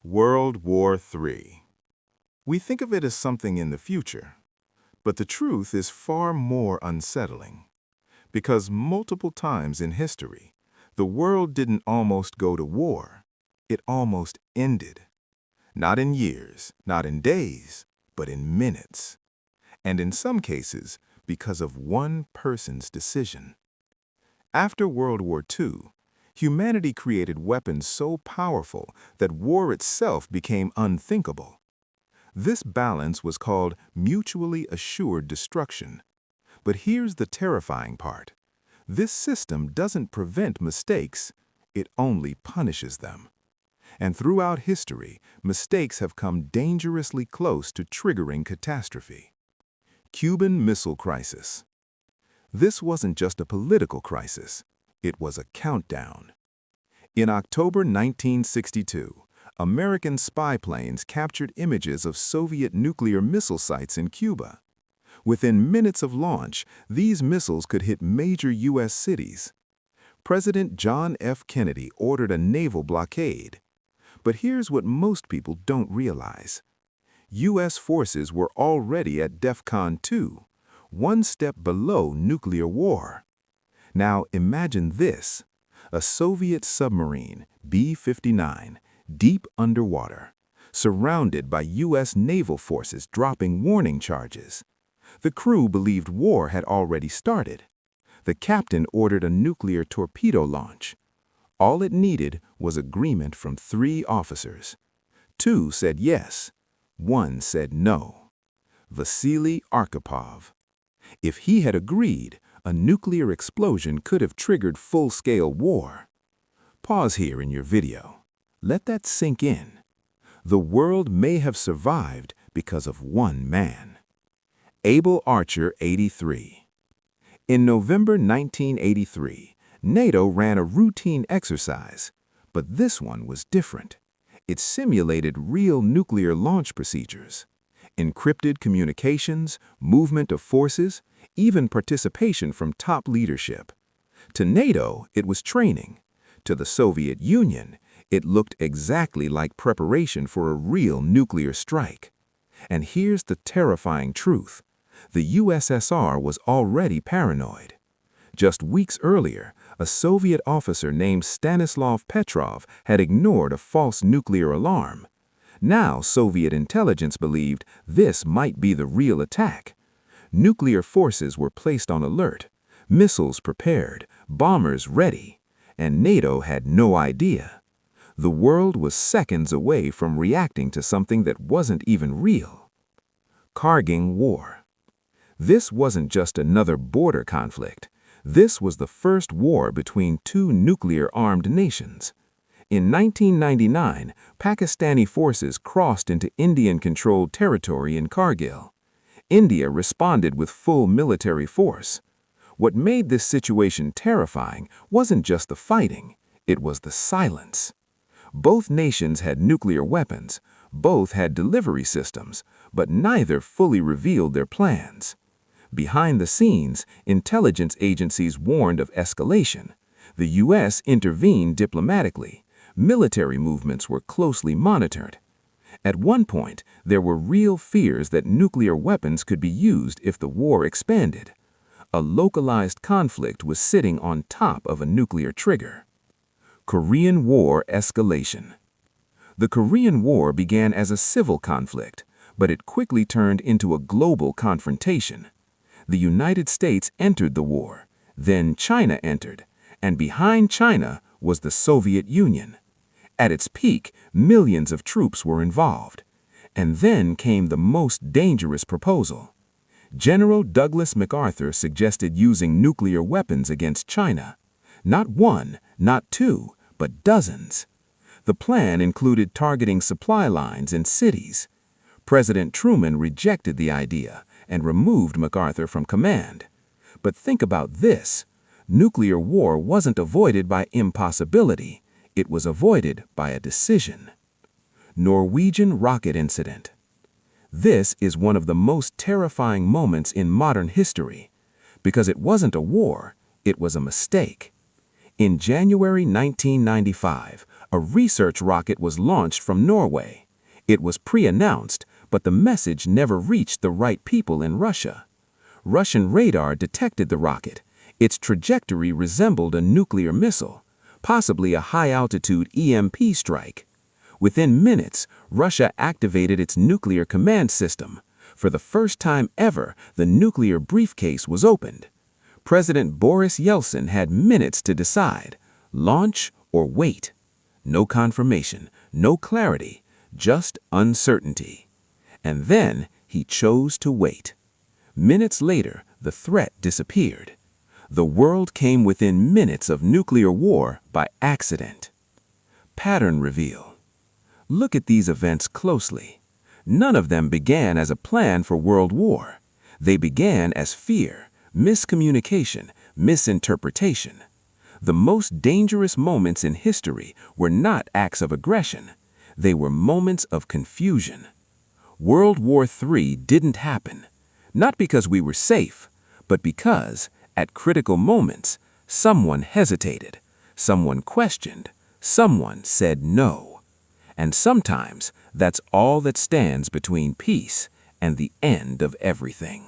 World War III. We think of it as something in the future, but the truth is far more unsettling. Because multiple times in history, the world didn't almost go to war, it almost ended. Not in years, not in days, but in minutes. And in some cases, because of one person's decision. After World War II, humanity created weapons so powerful that war itself became unthinkable. This balance was called mutually assured destruction. But here's the terrifying part. This system doesn't prevent mistakes, it only punishes them. And throughout history, mistakes have come dangerously close to triggering catastrophe. Cuban Missile Crisis. This wasn't just a political crisis, it was a countdown. In October 1962, American spy planes captured images of Soviet nuclear missile sites in Cuba. Within minutes of launch, these missiles could hit major U.S. cities. President John F. Kennedy ordered a naval blockade. But here's what most people don't realize. U.S. forces were already at DEFCON 2, one step below nuclear war. Now imagine this, a Soviet submarine, B-59, deep underwater, surrounded by U.S. naval forces dropping warning charges. The crew believed war had already started. The captain ordered a nuclear torpedo launch. All it needed was agreement from 3 officers. 2 said yes, 1 said no. Vasily Arkhipov. If he had agreed, a nuclear explosion could have triggered full-scale war. Pause here in your video. Let that sink in. The world may have survived because of one man. Able Archer 83. In November 1983, NATO ran a routine exercise, but this one was different. It simulated real nuclear launch procedures. Encrypted communications, movement of forces, even participation from top leadership. To NATO, it was training. To the Soviet Union, it looked exactly like preparation for a real nuclear strike. And here's the terrifying truth. The USSR was already paranoid. Just weeks earlier, a Soviet officer named Stanislav Petrov had ignored a false nuclear alarm. Now Soviet intelligence believed this might be the real attack. Nuclear forces were placed on alert, missiles prepared, bombers ready, and NATO had no idea. The world was seconds away from reacting to something that wasn't even real. Kargil War. This wasn't just another border conflict. This was the first war between 2 nuclear-armed nations. In 1999, Pakistani forces crossed into Indian-controlled territory in Kargil. India responded with full military force. What made this situation terrifying wasn't just the fighting, it was the silence. Both nations had nuclear weapons, both had delivery systems, but neither fully revealed their plans. Behind the scenes, intelligence agencies warned of escalation. The U.S. intervened diplomatically. Military movements were closely monitored. At one point, there were real fears that nuclear weapons could be used if the war expanded. A localized conflict was sitting on top of a nuclear trigger. Korean War Escalation. The Korean War began as a civil conflict, but it quickly turned into a global confrontation. The United States entered the war, then China entered, and behind China was the Soviet Union. At its peak, millions of troops were involved. And then came the most dangerous proposal. General Douglas MacArthur suggested using nuclear weapons against China. Not 1, not 2, but dozens. The plan included targeting supply lines and cities. President Truman rejected the idea and removed MacArthur from command. But think about this. Nuclear war wasn't avoided by impossibility. It was avoided by a decision. Norwegian Rocket Incident. This is one of the most terrifying moments in modern history, because it wasn't a war, it was a mistake. In January 1995, a research rocket was launched from Norway. It was pre-announced, but the message never reached the right people in Russia. Russian radar detected the rocket. Its trajectory resembled a nuclear missile, possibly a high-altitude EMP strike. Within minutes, Russia activated its nuclear command system. For the first time ever, the nuclear briefcase was opened. President Boris Yeltsin had minutes to decide, launch or wait. No confirmation, no clarity, just uncertainty. And then he chose to wait. Minutes later, the threat disappeared. The world came within minutes of nuclear war by accident. Pattern reveal. Look at these events closely. None of them began as a plan for world war. They began as fear, miscommunication, misinterpretation. The most dangerous moments in history were not acts of aggression. They were moments of confusion. World War III didn't happen, not because we were safe, but because, at critical moments, someone hesitated, someone questioned, someone said no. And sometimes that's all that stands between peace and the end of everything.